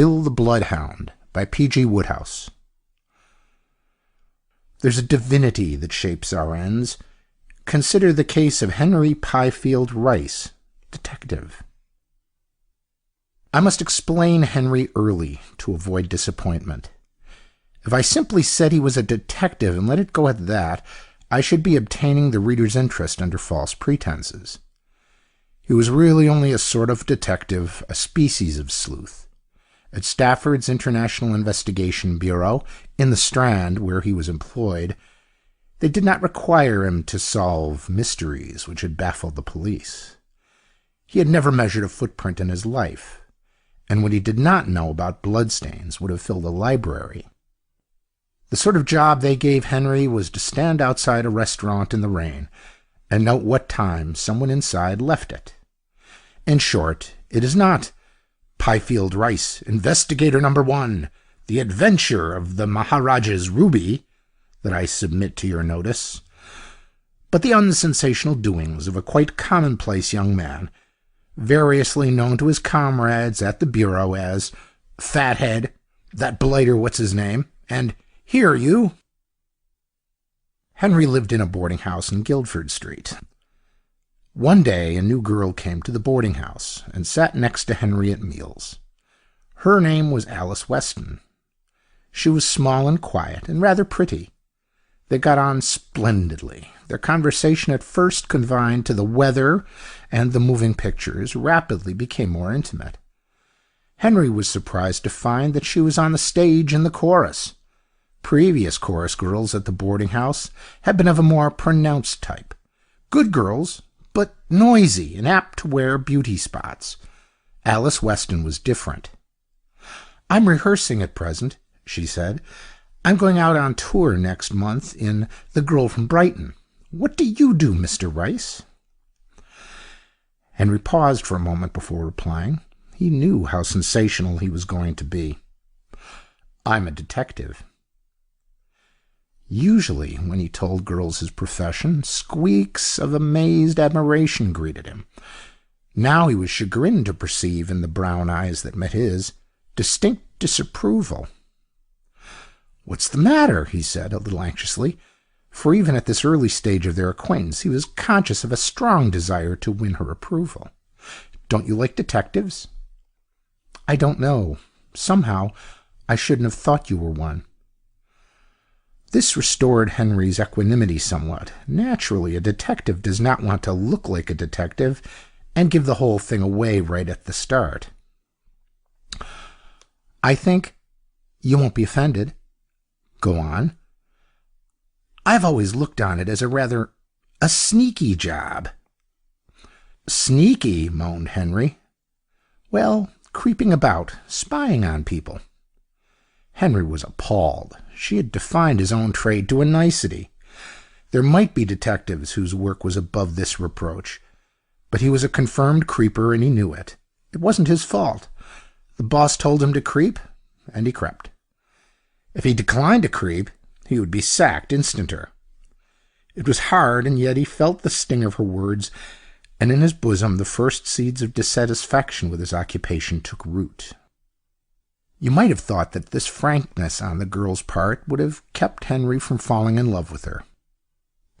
Bill the Bloodhound by P.G. Wodehouse. There's a divinity that shapes our ends. Consider the case of Henry Pifield Rice, detective. I must explain Henry early to avoid disappointment. If I simply said he was a detective and let it go at that, I should be obtaining the reader's interest under false pretenses. He was really only a sort of detective, a species of sleuth. At Stafford's International Investigation Bureau, in the Strand, where he was employed, they did not require him to solve mysteries which had baffled the police. He had never measured a footprint in his life, and what he did not know about bloodstains would have filled a library. The sort of job they gave Henry was to stand outside a restaurant in the rain and note what time someone inside left it. In short, it is not Pifield Rice, Investigator Number 1, The Adventure of the Maharaja's Ruby, that I submit to your notice, but the unsensational doings of a quite commonplace young man, variously known to his comrades at the Bureau as Fathead, That Blighter What's-His-Name, and Here, You. Henry lived in a boarding house in Guildford Street. One day a new girl came to the boarding house and sat next to Henry at meals. Her name was Alice Weston. She was small and quiet and rather pretty. They got on splendidly. Their conversation, at first confined to the weather and the moving pictures, rapidly became more intimate. Henry was surprised to find that she was on the stage in the chorus. Previous chorus girls at the boarding house had been of a more pronounced type. Good girls, but noisy and apt to wear beauty spots. Alice Weston was different. "I'm rehearsing at present," she said. "I'm going out on tour next month in The Girl from Brighton. What do you do, Mr. Rice?" Henry paused for a moment before replying. He knew how sensational he was going to be. "I'm a detective." Usually, when he told girls his profession, squeaks of amazed admiration greeted him. Now he was chagrined to perceive in the brown eyes that met his distinct disapproval. "What's the matter?" he said, a little anxiously, for even at this early stage of their acquaintance he was conscious of a strong desire to win her approval. "Don't you like detectives?" "I don't know. Somehow, I shouldn't have thought you were one." This restored Henry's equanimity somewhat. Naturally, a detective does not want to look like a detective and give the whole thing away right at the start. "I think you won't be offended." "Go on." "I've always looked on it as a sneaky job." "Sneaky?" moaned Henry. "Well, creeping about, spying on people." Henry was appalled. She had defined his own trade to a nicety. There might be detectives whose work was above this reproach, but he was a confirmed creeper and he knew it. It wasn't his fault. The boss told him to creep, and he crept. If he declined to creep, he would be sacked instanter. It was hard, and yet he felt the sting of her words, and in his bosom the first seeds of dissatisfaction with his occupation took root. You might have thought that this frankness on the girl's part would have kept Henry from falling in love with her.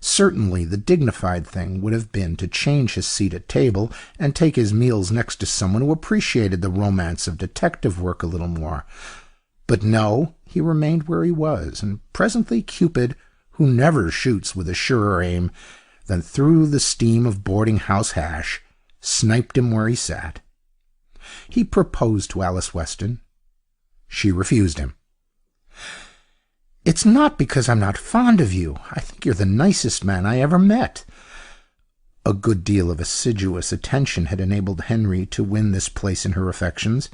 Certainly the dignified thing would have been to change his seat at table and take his meals next to someone who appreciated the romance of detective work a little more. But no, he remained where he was, and presently Cupid, who never shoots with a surer aim than through the steam of boarding-house hash, sniped him where he sat. He proposed to Alice Weston. She refused him. "It's not because I'm not fond of you. I think you're the nicest man I ever met." A good deal of assiduous attention had enabled Henry to win this place in her affections.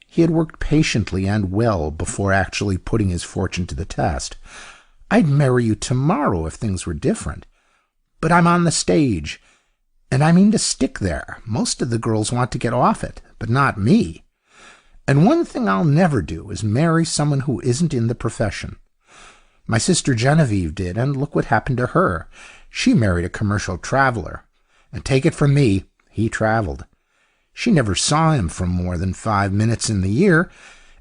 He had worked patiently and well before actually putting his fortune to the test. "I'd marry you tomorrow if things were different. But I'm on the stage, and I mean to stick there. Most of the girls want to get off it, but not me. And one thing I'll never do is marry someone who isn't in the profession. My sister Genevieve did, and look what happened to her. She married a commercial traveler, and take it from me, he traveled. She never saw him for more than 5 minutes in the year,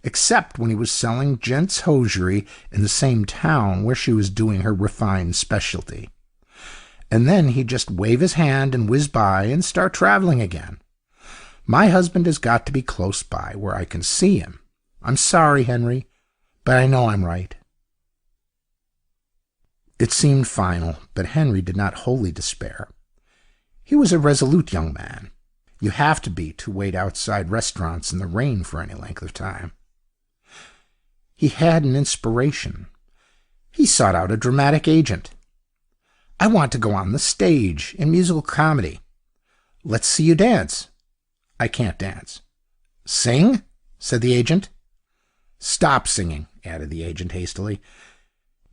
except when he was selling gents' hosiery in the same town where she was doing her refined specialty. And then he'd just wave his hand and whiz by and start traveling again. My husband has got to be close by, where I can see him. I'm sorry, Henry, but I know I'm right." It seemed final, but Henry did not wholly despair. He was a resolute young man. You have to be to wait outside restaurants in the rain for any length of time. He had an inspiration. He sought out a dramatic agent. "I want to go on the stage in musical comedy. Let's see you dance." "I can't dance." "Sing?" said the agent. "Stop singing," added the agent hastily.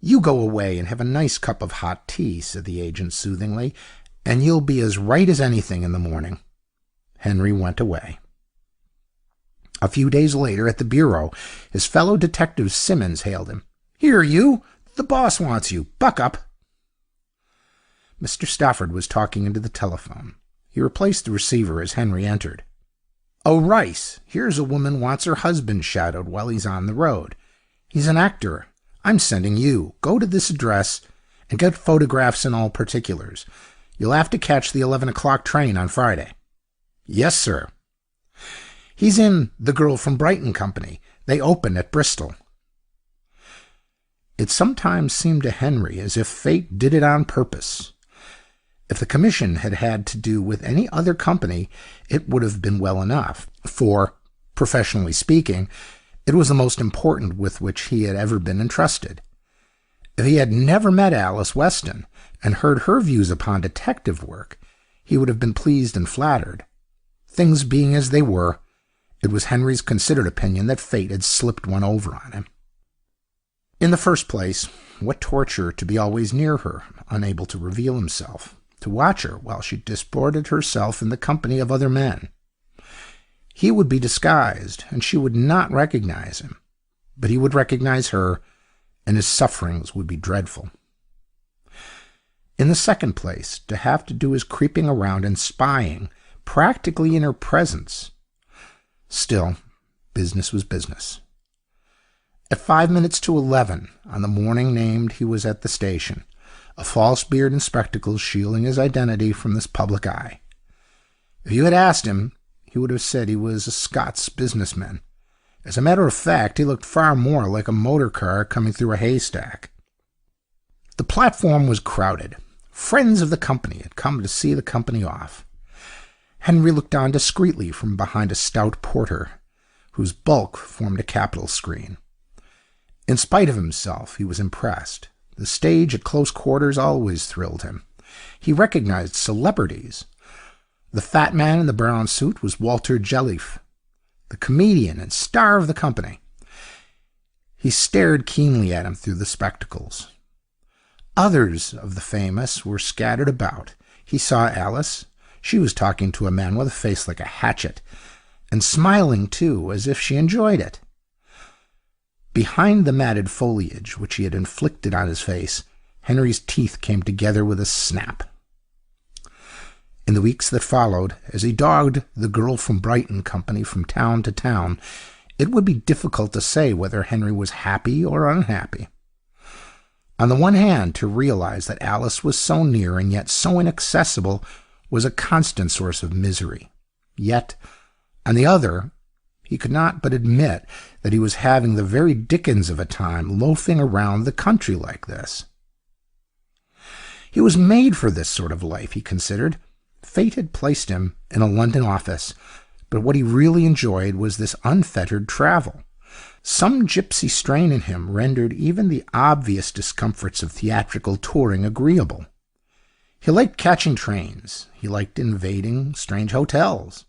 "You go away and have a nice cup of hot tea," said the agent soothingly, "and you'll be as right as anything in the morning." Henry went away. A few days later, at the bureau, his fellow detective Simmons hailed him. "Here, you! The boss wants you. Buck up." Mr. Stafford was talking into the telephone. He replaced the receiver as Henry entered. "Oh, Rice, here's a woman wants her husband shadowed while he's on the road. He's an actor. I'm sending you. Go to this address and get photographs and all particulars. You'll have to catch the 11 o'clock train on Friday." "Yes, sir." "He's in The Girl from Brighton Company. They open at Bristol." It sometimes seemed to Henry as if fate did it on purpose. If the commission had had to do with any other company, it would have been well enough, for, professionally speaking, it was the most important with which he had ever been entrusted. If he had never met Alice Weston and heard her views upon detective work, he would have been pleased and flattered. Things being as they were, it was Henry's considered opinion that fate had slipped one over on him. In the first place, what torture to be always near her, unable to reveal himself, to watch her while she disported herself in the company of other men. He would be disguised, and she would not recognize him, but he would recognize her, and his sufferings would be dreadful. In the second place, to have to do his creeping around and spying, practically in her presence. Still, business was business. At 5 minutes to 11, on the morning named, he was at the station, a false beard and spectacles shielding his identity from this public eye. If you had asked him, he would have said he was a Scots businessman. As a matter of fact, he looked far more like a motor car coming through a haystack. The platform was crowded. Friends of the company had come to see the company off. Henry looked on discreetly from behind a stout porter, whose bulk formed a capital screen. In spite of himself, he was impressed. The stage at close quarters always thrilled him. He recognized celebrities. The fat man in the brown suit was Walter Jelliffe, the comedian and star of the company. He stared keenly at him through the spectacles. Others of the famous were scattered about. He saw Alice. She was talking to a man with a face like a hatchet, and smiling, too, as if she enjoyed it. Behind the matted foliage which he had inflicted on his face, Henry's teeth came together with a snap. In the weeks that followed, as he dogged The Girl from Brighton Company from town to town, it would be difficult to say whether Henry was happy or unhappy. On the one hand, to realize that Alice was so near and yet so inaccessible was a constant source of misery. Yet, on the other, he could not but admit that he was having the very dickens of a time loafing around the country like this. He was made for this sort of life, he considered. Fate had placed him in a London office, but what he really enjoyed was this unfettered travel. Some gypsy strain in him rendered even the obvious discomforts of theatrical touring agreeable. He liked catching trains. He liked invading strange hotels.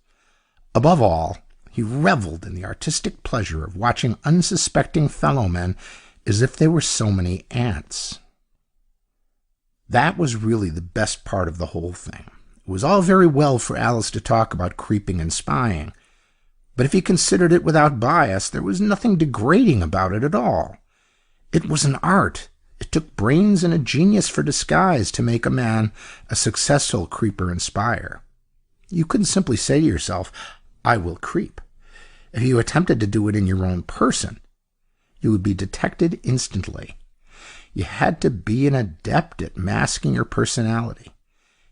Above all, he reveled in the artistic pleasure of watching unsuspecting fellow-men as if they were so many ants. That was really the best part of the whole thing. It was all very well for Alice to talk about creeping and spying, but if he considered it without bias, there was nothing degrading about it at all. It was an art. It took brains and a genius for disguise to make a man a successful creeper and spyer. You couldn't simply say to yourself, I will creep. If you attempted to do it in your own person, you would be detected instantly. You had to be an adept at masking your personality.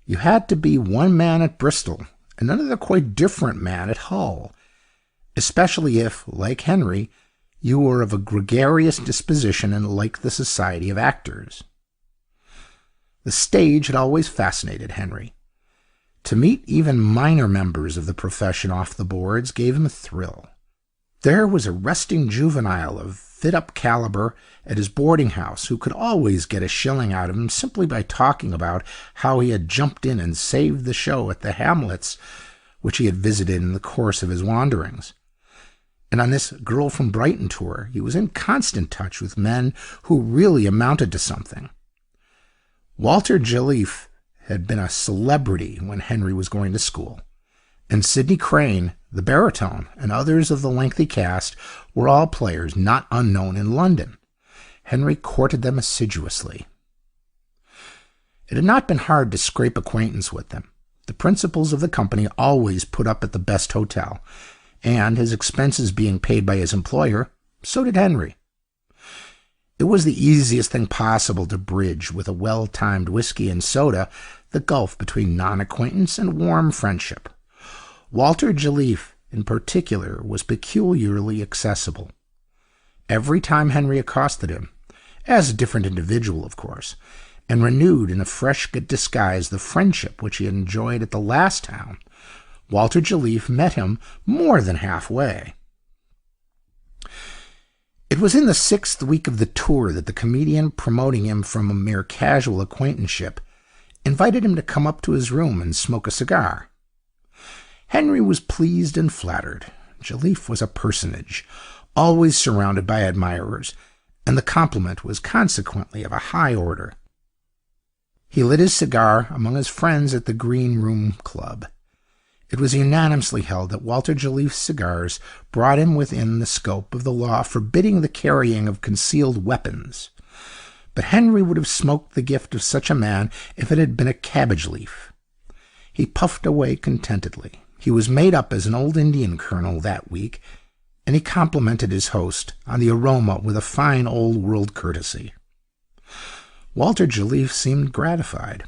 You had to be one man at Bristol and another quite different man at Hull, especially if, like Henry, you were of a gregarious disposition and liked the society of actors. The stage had always fascinated Henry. To meet even minor members of the profession off the boards gave him a thrill. There was a resting juvenile of fit-up caliber at his boarding house who could always get a shilling out of him simply by talking about how he had jumped in and saved the show at the hamlets which he had visited in the course of his wanderings. And on this Girl from Brighton tour, he was in constant touch with men who really amounted to something. Walter Jelliffe had been a celebrity when Henry was going to school, and Sidney Crane, the baritone, and others of the lengthy cast were all players not unknown in London. Henry courted them assiduously. It had not been hard to scrape acquaintance with them. The principals of the company always put up at the best hotel, and, his expenses being paid by his employer, so did Henry. It was the easiest thing possible to bridge with a well-timed whiskey and soda the gulf between non-acquaintance and warm friendship. Walter Jelliffe, in particular, was peculiarly accessible. Every time Henry accosted him, as a different individual, of course, and renewed in a fresh disguise the friendship which he had enjoyed at the last town, Walter Jelliffe met him more than halfway. It was in the 6th week of the tour that the comedian, promoting him from a mere casual acquaintanceship, invited him to come up to his room and smoke a cigar. Henry was pleased and flattered. Jelliffe was a personage, always surrounded by admirers, and the compliment was consequently of a high order. He lit his cigar among his friends at the Green Room Club. It was unanimously held that Walter Jelliffe's cigars brought him within the scope of the law forbidding the carrying of concealed weapons. But Henry would have smoked the gift of such a man if it had been a cabbage leaf. He puffed away contentedly. He was made up as an old Indian colonel that week, and he complimented his host on the aroma with a fine old-world courtesy. Walter Jelliffe seemed gratified.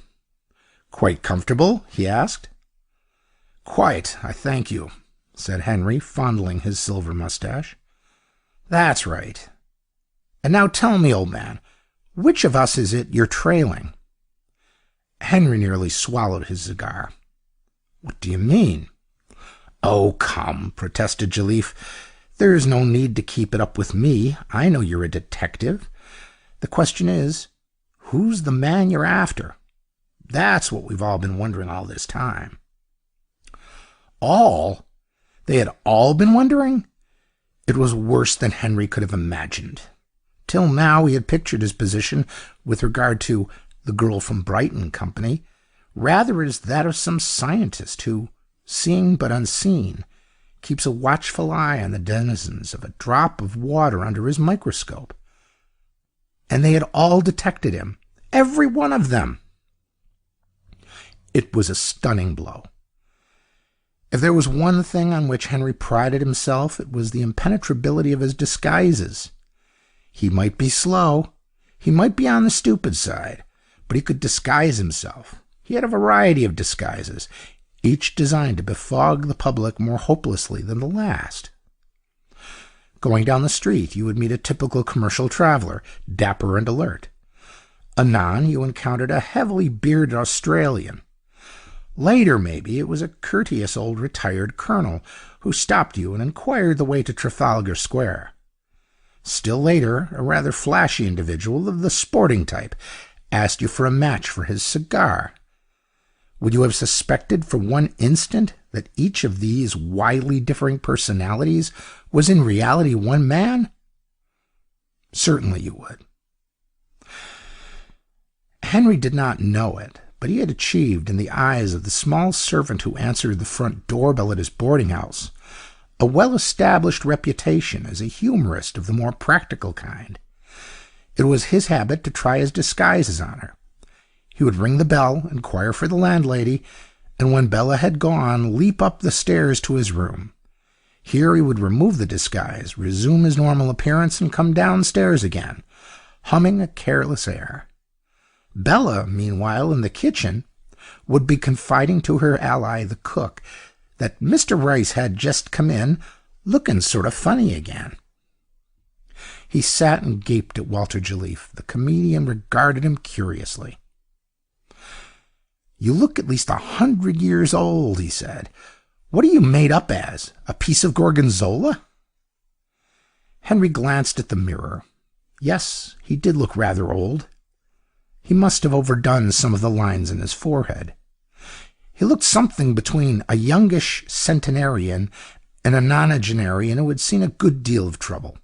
"Quite comfortable?" he asked. "Quite, I thank you," said Henry, fondling his silver mustache. "That's right. And now tell me, old man, which of us is it you're trailing?" Henry nearly swallowed his cigar. "What do you mean?" "Oh, come," protested Jelliffe. "There is no need to keep it up with me. I know you're a detective. The question is, who's the man you're after? That's what we've all been wondering all this time." All? They had all been wondering? It was worse than Henry could have imagined. Till now he had pictured his position with regard to the Girl from Brighton company rather as that of some scientist who, seeing but unseen, keeps a watchful eye on the denizens of a drop of water under his microscope. And they had all detected him, every one of them. It was a stunning blow. If there was one thing on which Henry prided himself, it was the impenetrability of his disguises. He might be slow, he might be on the stupid side, but he could disguise himself. He had a variety of disguises, each designed to befog the public more hopelessly than the last. Going down the street, you would meet a typical commercial traveler, dapper and alert. Anon, you encountered a heavily bearded Australian. Later, maybe, it was a courteous old retired colonel who stopped you and inquired the way to Trafalgar Square. Still later, a rather flashy individual of the sporting type asked you for a match for his cigar. Would you have suspected for one instant that each of these widely differing personalities was in reality one man? Certainly you would. Henry did not know it, but he had achieved, in the eyes of the small servant who answered the front doorbell at his boarding house, a well-established reputation as a humorist of the more practical kind. It was his habit to try his disguises on her. He would ring the bell, inquire for the landlady, and when Bella had gone, leap up the stairs to his room. Here he would remove the disguise, resume his normal appearance, and come downstairs again, humming a careless air. Bella, meanwhile, in the kitchen, would be confiding to her ally, the cook, that Mr. Rice had just come in, looking sort of funny again. He sat and gaped at Walter Jelliffe. The comedian regarded him curiously. "You look at least 100 years old," he said. "What are you made up as? A piece of gorgonzola?" Henry glanced at the mirror. Yes, he did look rather old. He must have overdone some of the lines in his forehead. He looked something between a youngish centenarian and a nonagenarian who had seen a good deal of trouble.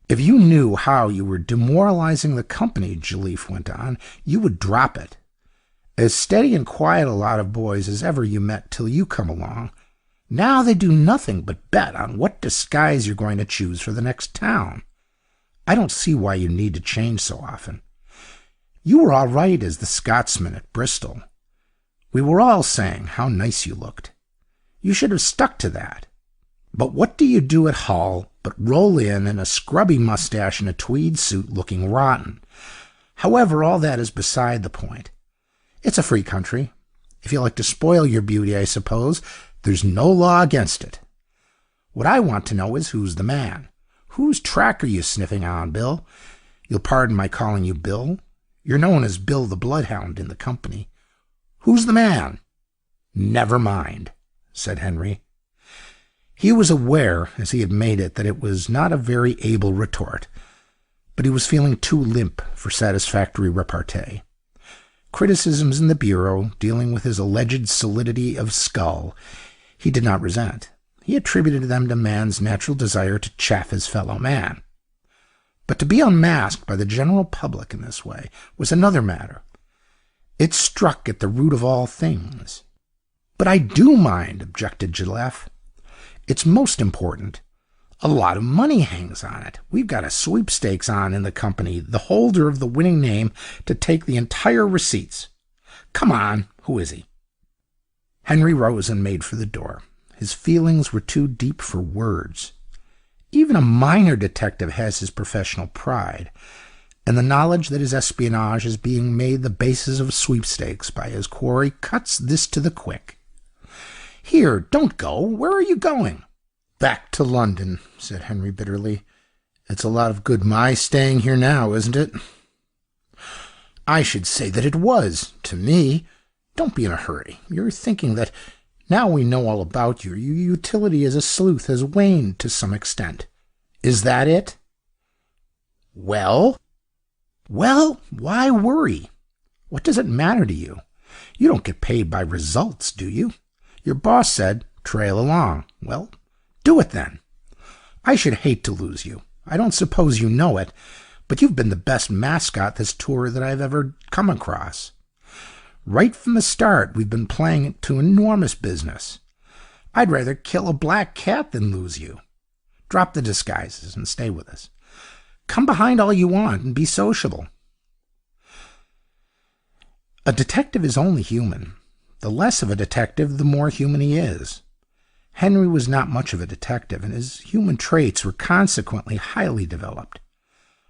"If you knew how you were demoralizing the company," Jelliffe went on, "you would drop it. As steady and quiet a lot of boys as ever you met till you come along. Now they do nothing but bet on what disguise you're going to choose for the next town. I don't see why you need to change so often. You were all right as the Scotsman at Bristol. We were all saying how nice you looked. You should have stuck to that. But what do you do at Hull but roll in a scrubby mustache and a tweed suit looking rotten? However, all that is beside the point. It's a free country. If you like to spoil your beauty, I suppose, there's no law against it. What I want to know is who's the man. Whose track are you sniffing on, Bill? You'll pardon my calling you Bill. You're known as Bill the Bloodhound in the company. Who's the man?" "Never mind," said Henry. He was aware, as he had made it, that it was not a very able retort, but he was feeling too limp for satisfactory repartee. Criticisms in the bureau, dealing with his alleged solidity of skull, he did not resent. He attributed them to man's natural desire to chaff his fellow man. But to be unmasked by the general public in this way was another matter. It struck at the root of all things. "But I do mind," objected Jelliffe. "It's most important. A lot of money hangs on it. We've got a sweepstakes on in the company, the holder of the winning name to take the entire receipts. Come on, who is he?" Henry rose and made for the door. His feelings were too deep for words. Even a minor detective has his professional pride, and the knowledge that his espionage is being made the basis of sweepstakes by his quarry cuts this to the quick. "Here, don't go. Where are you going?" "Back to London," said Henry bitterly. "It's a lot of good my staying here now, isn't it?" "I should say that it was, to me. Don't be in a hurry. You're thinking that, now we know all about you, your utility as a sleuth has waned to some extent. Is that it?" "Well?" "Well, why worry? What does it matter to you? You don't get paid by results, do you? Your boss said, trail along. Well, do it then. I should hate to lose you. I don't suppose you know it, but you've been the best mascot this tour that I've ever come across. Right from the start, we've been playing it to enormous business. I'd rather kill a black cat than lose you. Drop the disguises and stay with us. Come behind all you want and be sociable." A detective is only human. The less of a detective, the more human he is. Henry was not much of a detective, and his human traits were consequently highly developed.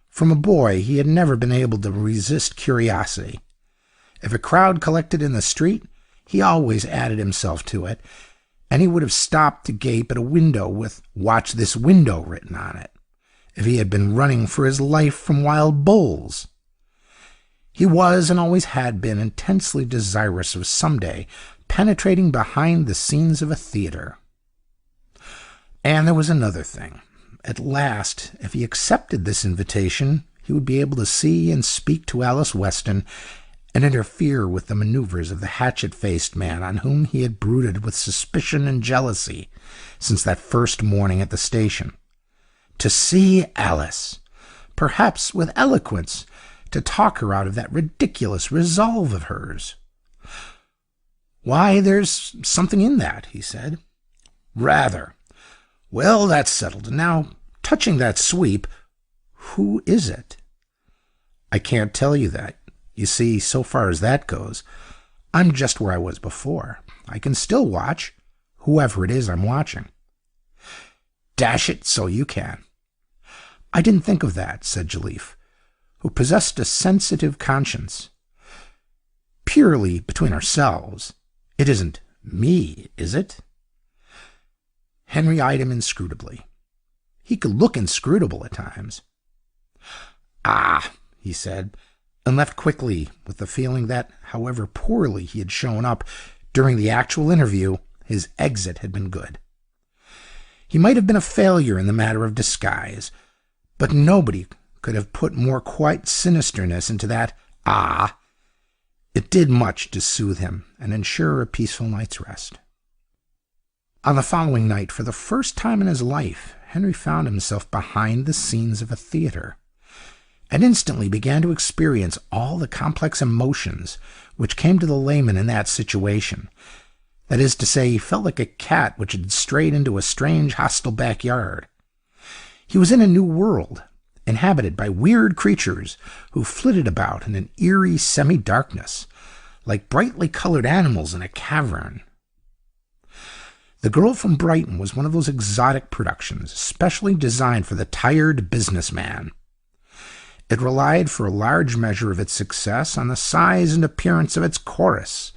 From a boy, he had never been able to resist curiosity. If a crowd collected in the street, he always added himself to it, and he would have stopped to gape at a window with "Watch this window" written on it, if he had been running for his life from wild bulls. He was, and always had been, intensely desirous of someday penetrating behind the scenes of a theater. And there was another thing. At last, if he accepted this invitation, he would be able to see and speak to Alice Weston and interfere with the maneuvers of the hatchet-faced man on whom he had brooded with suspicion and jealousy since that first morning at the station. To see Alice, perhaps with eloquence, to talk her out of that ridiculous resolve of hers. "Why, there's something in that," he said. "Rather. Well, that's settled. Now, touching that sweep, who is it?" "I can't tell you that. You see, so far as that goes, I'm just where I was before. I can still watch, whoever it is I'm watching. Dash it, so you can. I didn't think of that, said Jalif, who possessed a sensitive conscience. Purely between ourselves, it isn't me, is it? Henry eyed him inscrutably. He could look inscrutable at times. Ah, he said, and left quickly with the feeling that, however poorly he had shown up during the actual interview, his exit had been good. He might have been a failure in the matter of disguise, but nobody could have put more quiet sinisterness into that ah. It did much to soothe him and ensure a peaceful night's rest. On the following night, for the first time in his life, Henry found himself behind the scenes of a theater, and instantly began to experience all the complex emotions which came to the layman in that situation. That is to say, he felt like a cat which had strayed into a strange, hostile backyard. He was in a new world, inhabited by weird creatures who flitted about in an eerie semi-darkness, like brightly colored animals in a cavern. The Girl from Brighton was one of those exotic productions specially designed for the tired businessman. It relied for a large measure of its success on the size and appearance of its chorus,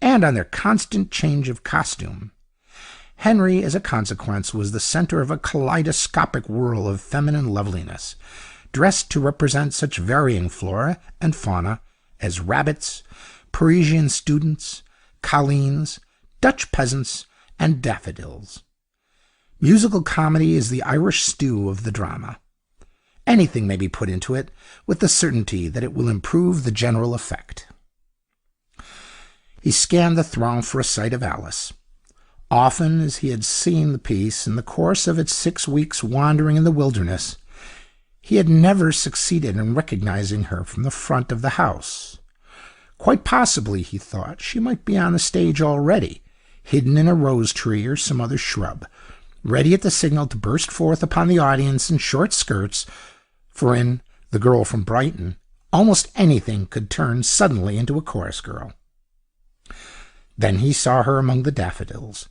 and on their constant change of costume. Henry, as a consequence, was the center of a kaleidoscopic whirl of feminine loveliness, dressed to represent such varying flora and fauna as rabbits, Parisian students, colleens, Dutch peasants, and daffodils. Musical comedy is the Irish stew of the drama. Anything may be put into it with the certainty that it will improve the general effect. He scanned the throng for a sight of Alice. Often as he had seen the piece in the course of its 6 weeks' wandering in the wilderness, he had never succeeded in recognizing her from the front of the house. Quite possibly, he thought, she might be on the stage already, hidden in a rose tree or some other shrub, ready at the signal to burst forth upon the audience in short skirts, for in The Girl from Brighton, almost anything could turn suddenly into a chorus girl. Then he saw her among the daffodils.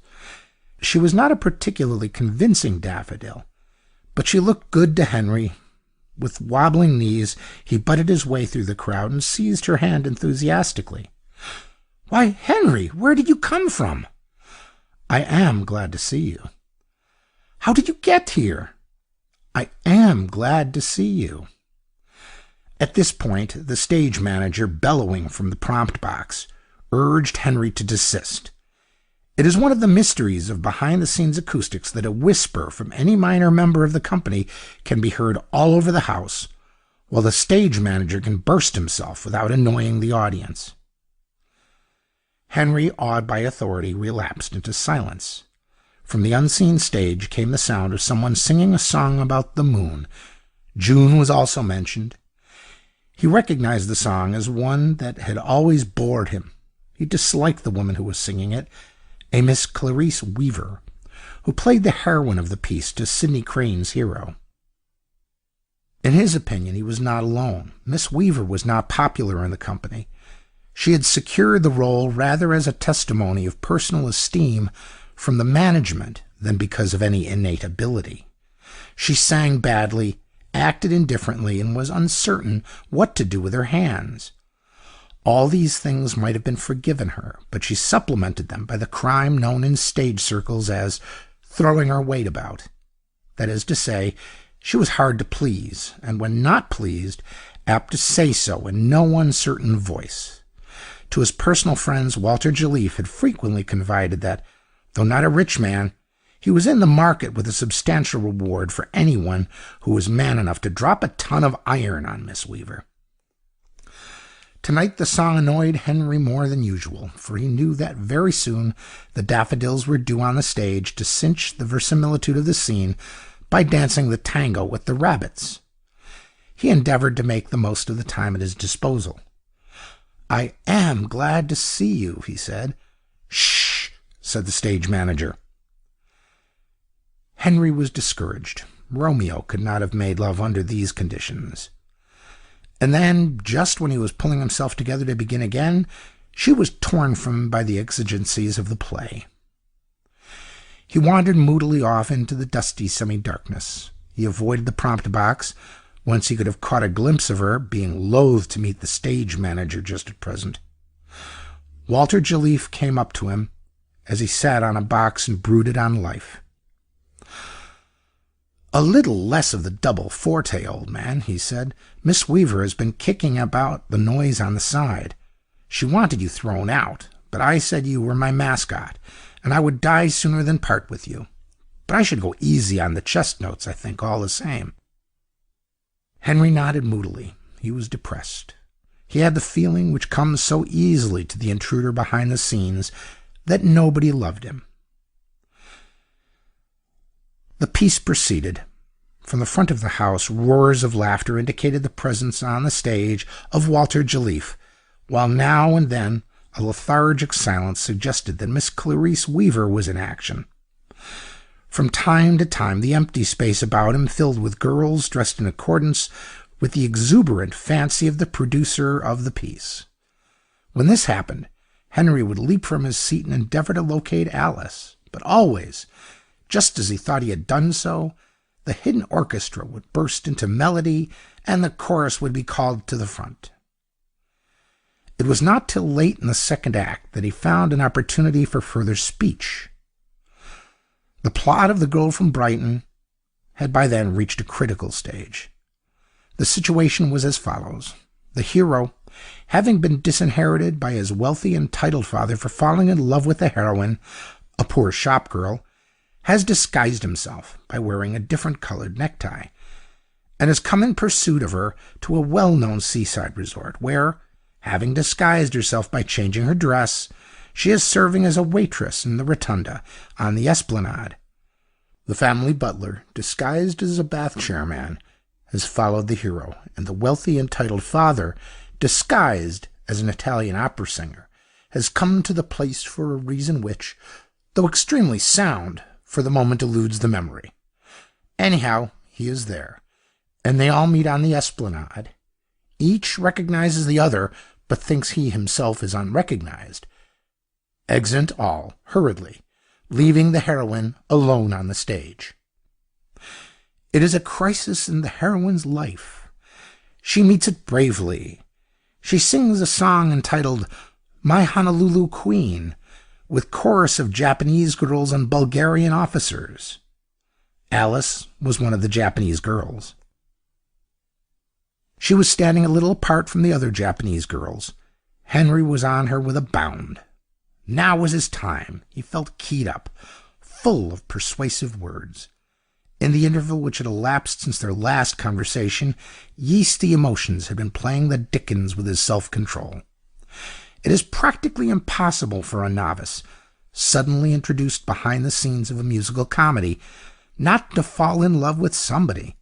She was not a particularly convincing daffodil, but she looked good to Henry. With wobbling knees, he butted his way through the crowd and seized her hand enthusiastically. "Why, Henry, where did you come from?" "I am glad to see you." "How did you get here?" "I am glad to see you." At this point, the stage manager, bellowing from the prompt box, urged Henry to desist. It is one of the mysteries of behind-the-scenes acoustics that a whisper from any minor member of the company can be heard all over the house, while the stage manager can burst himself without annoying the audience. Henry, awed by authority, relapsed into silence. From the unseen stage came the sound of someone singing a song about the moon. June was also mentioned. He recognized the song as one that had always bored him. He disliked the woman who was singing it, a Miss Clarice Weaver, who played the heroine of the piece to Sidney Crane's hero. In his opinion, he was not alone. Miss Weaver was not popular in the company. She had secured the role rather as a testimony of personal esteem from the management than because of any innate ability. She sang badly, acted indifferently, and was uncertain what to do with her hands. All these things might have been forgiven her, but she supplemented them by the crime known in stage circles as throwing her weight about. That is to say, she was hard to please, and when not pleased, apt to say so in no uncertain voice. To his personal friends, Walter Jelliffe had frequently confided that, though not a rich man, he was in the market with a substantial reward for anyone who was man enough to drop a ton of iron on Miss Weaver. Tonight the song annoyed Henry more than usual, for he knew that very soon the daffodils were due on the stage to cinch the verisimilitude of the scene by dancing the tango with the rabbits. He endeavored to make the most of the time at his disposal. "I am glad to see you," he said. "Shh," said the stage manager. Henry was discouraged. Romeo could not have made love under these conditions. And then, just when he was pulling himself together to begin again, She was torn from him by the exigencies of the play. He wandered moodily off into the dusty semi-darkness. He avoided the prompt box, whence he could have caught a glimpse of her, being loath to meet the stage manager just at present. Walter Jelliffe came up to him as he sat on a box and brooded on life. "A little less of the double forte, old man," he said. "Miss Weaver has been kicking about the noise on the side. She wanted you thrown out, but I said you were my mascot, and I would die sooner than part with you. But I should go easy on the chest notes, I think, all the same." Henry nodded moodily. He was depressed. He had the feeling which comes so easily to the intruder behind the scenes that nobody loved him. The piece proceeded. From the front of the house, roars of laughter indicated the presence on the stage of Walter Jelliffe, while now and then a lethargic silence suggested that Miss Clarice Weaver was in action. From time to time, the empty space about him filled with girls dressed in accordance with the exuberant fancy of the producer of the piece. When this happened, Henry would leap from his seat and endeavor to locate Alice, but always, just as he thought he had done so, the hidden orchestra would burst into melody and the chorus would be called to the front. It was not till late in the second act that he found an opportunity for further speech. The plot of The Girl from Brighton had by then reached a critical stage. The situation was as follows. The hero, having been disinherited by his wealthy and titled father for falling in love with the heroine, a poor shop girl, has disguised himself by wearing a different colored necktie, and has come in pursuit of her to a well-known seaside resort, where, having disguised herself by changing her dress, she is serving as a waitress in the rotunda on the esplanade. The family butler, disguised as a bath chairman, has followed the hero, and the wealthy and titled father, disguised as an Italian opera singer, has come to the place for a reason which, though extremely sound, for the moment eludes the memory. Anyhow, he is there, and they all meet on the esplanade. Each recognizes the other, but thinks he himself is unrecognized. Exeunt all, hurriedly, leaving the heroine alone on the stage. It is a crisis in the heroine's life. She meets it bravely. She sings a song entitled "My Honolulu Queen," with chorus of Japanese girls and Bulgarian officers. Alice was one of the Japanese girls. She was standing a little apart from the other Japanese girls. Henry was on her with a bound. Now was his time. He felt keyed up, full of persuasive words. In the interval which had elapsed since their last conversation, yeasty emotions had been playing the dickens with his self-control. It is practically impossible for a novice, suddenly introduced behind the scenes of a musical comedy, not to fall in love with somebody.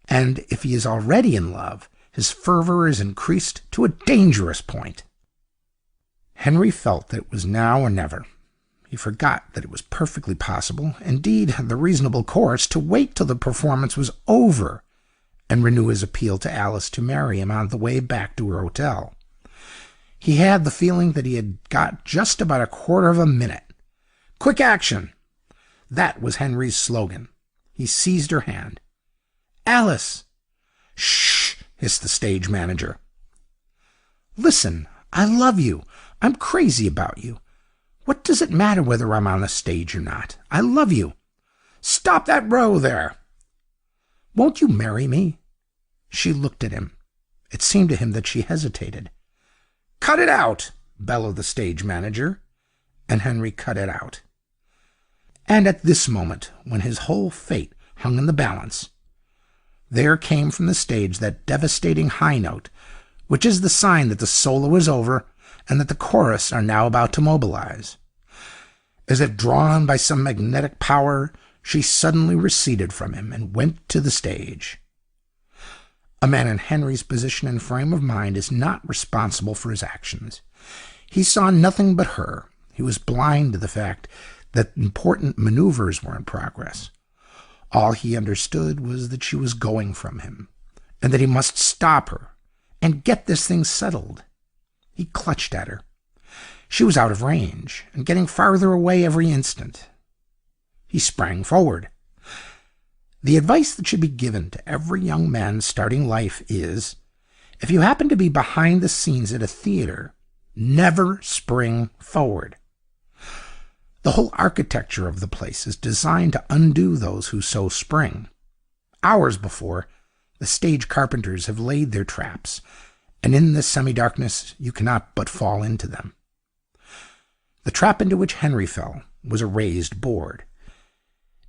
And if he is already in love, his fervor is increased to a dangerous point. Henry felt that it was now or never. He forgot that it was perfectly possible, indeed the reasonable course, to wait till the performance was over and renew his appeal to Alice to marry him on the way back to her hotel. He had the feeling that he had got just about a quarter of a minute. Quick action! That was Henry's slogan. He seized her hand. "Alice!" "Shh!" hissed the stage manager. "Listen, I love you. I'm crazy about you. What does it matter whether I'm on the stage or not? I love you. Stop that row there. Won't you marry me?" She looked at him. It seemed to him that she hesitated. "Cut it out!" bellowed the stage manager, and Henry cut it out. And at this moment, when his whole fate hung in the balance, there came from the stage that devastating high note, which is the sign that the solo is over and that the chorus are now about to mobilize. As if drawn by some magnetic power, she suddenly receded from him and went to the stage. A man in Henry's position and frame of mind is not responsible for his actions. He saw nothing but her. He was blind to the fact that important maneuvers were in progress. All he understood was that she was going from him, and that he must stop her and get this thing settled. He clutched at her. She was out of range and getting farther away every instant. He sprang forward. The advice that should be given to every young man starting life is, if you happen to be behind the scenes at a theater, never spring forward. The whole architecture of the place is designed to undo those who so spring. Hours before, the stage carpenters have laid their traps, and in this semi-darkness you cannot but fall into them. The trap into which Henry fell was a raised board.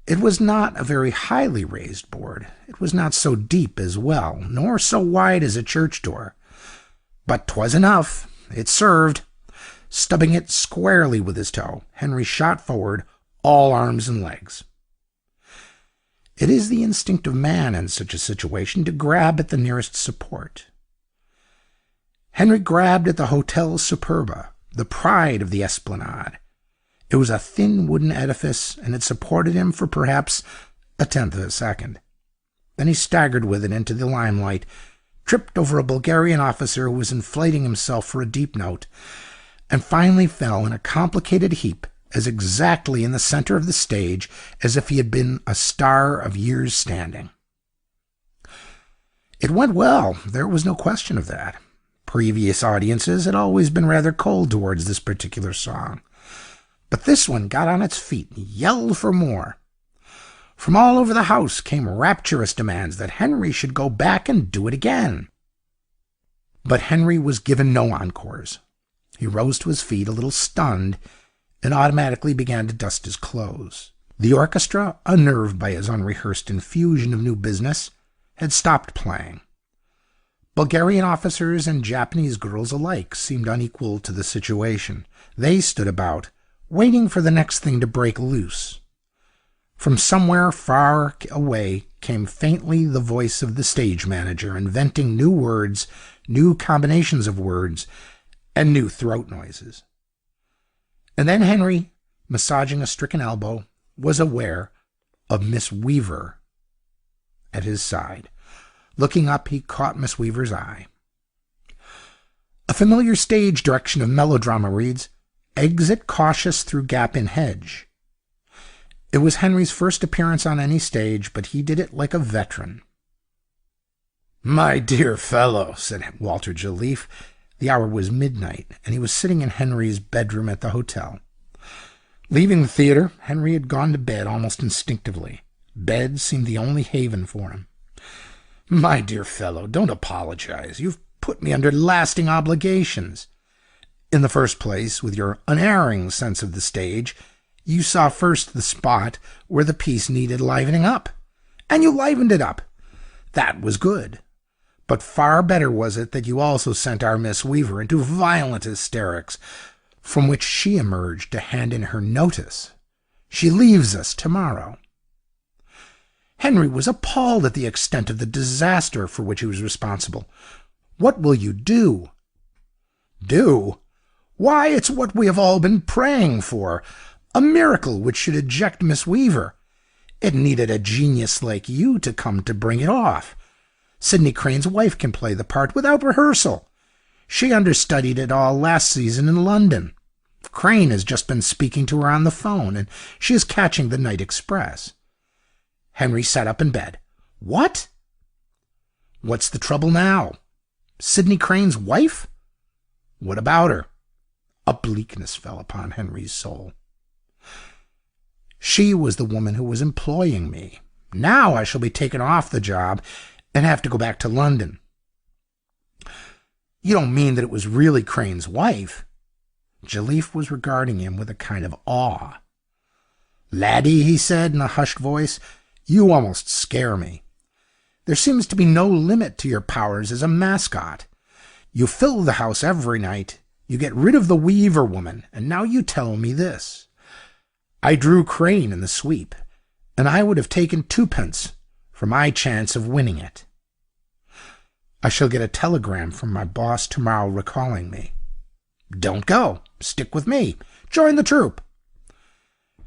It was not a very highly raised board. It was not so deep as well, nor so wide as a church door. But 'twas enough. It served. Stubbing it squarely with his toe, Henry shot forward, all arms and legs. It is the instinct of man in such a situation to grab at the nearest support. Henry grabbed at the Hotel Superba, the pride of the Esplanade. It was a thin wooden edifice, and it supported him for perhaps a tenth of a second. Then he staggered with it into the limelight, tripped over a Bulgarian officer who was inflating himself for a deep note, and finally fell in a complicated heap as exactly in the center of the stage as if he had been a star of years' standing. It went well, there was no question of that. Previous audiences had always been rather cold towards this particular song. But this one got on its feet and yelled for more. From all over the house came rapturous demands that Henry should go back and do it again. But Henry was given no encores. He rose to his feet, a little stunned, and automatically began to dust his clothes. The orchestra, unnerved by his unrehearsed infusion of new business, had stopped playing. Bulgarian officers and Japanese girls alike seemed unequal to the situation. They stood about, waiting for the next thing to break loose. From somewhere far away came faintly the voice of the stage manager, inventing new words, new combinations of words, and new throat noises. And then Henry, massaging a stricken elbow, was aware of Miss Weaver at his side. Looking up, he caught Miss Weaver's eye. A familiar stage direction of melodrama reads, "Exit cautious through gap in hedge." It was Henry's first appearance on any stage, but he did it like a veteran. "My dear fellow," said Walter Jelliffe. The hour was midnight, and he was sitting in Henry's bedroom at the hotel. Leaving the theater, Henry had gone to bed almost instinctively. Bed seemed the only haven for him. "My dear fellow, don't apologize. You've put me under lasting obligations. In the first place, with your unerring sense of the stage, you saw first the spot where the piece needed livening up, and you livened it up. That was good. But far better was it that you also sent our Miss Weaver into violent hysterics, from which she emerged to hand in her notice. She leaves us tomorrow." Henry was appalled at the extent of the disaster for which he was responsible. "What will you do?" "Do? Why, it's what we have all been praying for. A miracle which should eject Miss Weaver. It needed a genius like you to come to bring it off. Sidney Crane's wife can play the part without rehearsal. She understudied it all last season in London. Crane has just been speaking to her on the phone, and she is catching the night express." Henry sat up in bed. "What?" "What's the trouble now? Sidney Crane's wife? What about her?" A bleakness fell upon Henry's soul. "She was the woman who was employing me. Now I shall be taken off the job and have to go back to London." "You don't mean that it was really Crane's wife?" Jelliffe was regarding him with a kind of awe. "Laddie," he said in a hushed voice, "you almost scare me. There seems to be no limit to your powers as a mascot. You fill the house every night, you get rid of the Weaver woman, and now you tell me this. I drew Crane in the sweep, and I would have taken twopence for my chance of winning it. I shall get a telegram from my boss tomorrow recalling me. Don't go. Stick with me. Join the troupe."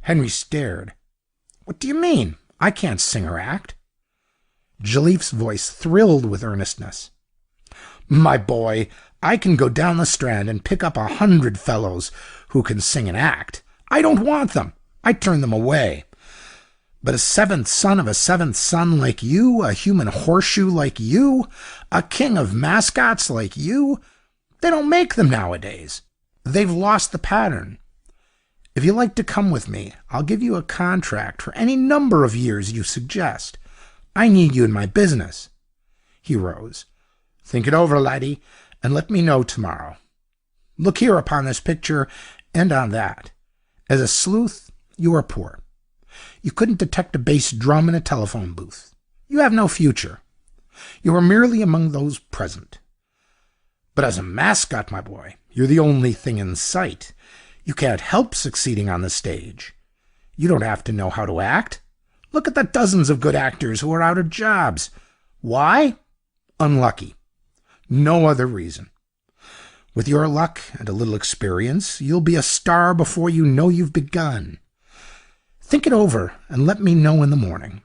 Henry stared. "What do you mean? I can't sing or act." Jelliffe's voice thrilled with earnestness. "My boy, I can go down the Strand and pick up 100 fellows who can sing and act. I don't want them. I turn them away. But a seventh son of a seventh son like you, a human horseshoe like you, a king of mascots like you, they don't make them nowadays. They've lost the pattern. If you like to come with me, I'll give you a contract for any number of years you suggest. I need you in my business." He rose. "Think it over, laddie, and let me know tomorrow. Look here upon this picture and on that. As a sleuth, you are poor. You couldn't detect a bass drum in a telephone booth. You have no future. You are merely among those present. But as a mascot, my boy, you're the only thing in sight. You can't help succeeding on the stage. You don't have to know how to act. Look at the dozens of good actors who are out of jobs. Why? Unlucky. No other reason. With your luck and a little experience, you'll be a star before you know you've begun. Think it over and let me know in the morning."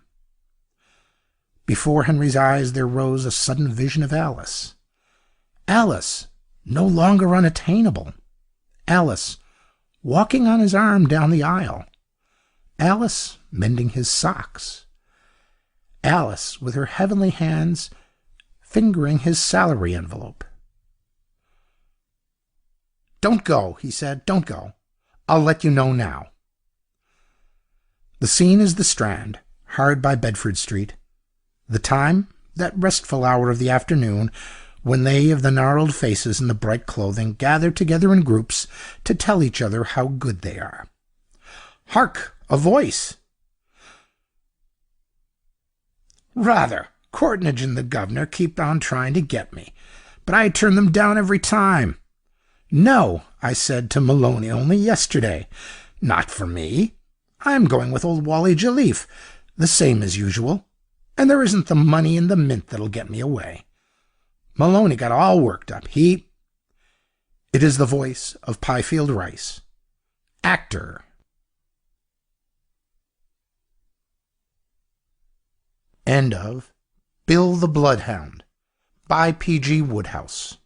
Before Henry's eyes there rose a sudden vision of Alice. Alice, no longer unattainable. Alice, walking on his arm down the aisle. Alice, mending his socks. Alice, with her heavenly hands, fingering his salary envelope. "Don't go," he said. "Don't go. I'll let you know now." The scene is the Strand, hard by Bedford Street. The time, that restful hour of the afternoon, when they of the gnarled faces and the bright clothing gather together in groups to tell each other how good they are. Hark! A voice! "Rather! Courtnage and the governor keep on trying to get me, but I turn them down every time. No, I said to Maloney only yesterday. Not for me. I'm going with old Wally Joliffe, the same as usual, and there isn't the money in the mint that'll get me away. Maloney got all worked up. It is the voice of Pifield Rice, actor. End of Bill the Bloodhound by P.G. Wodehouse.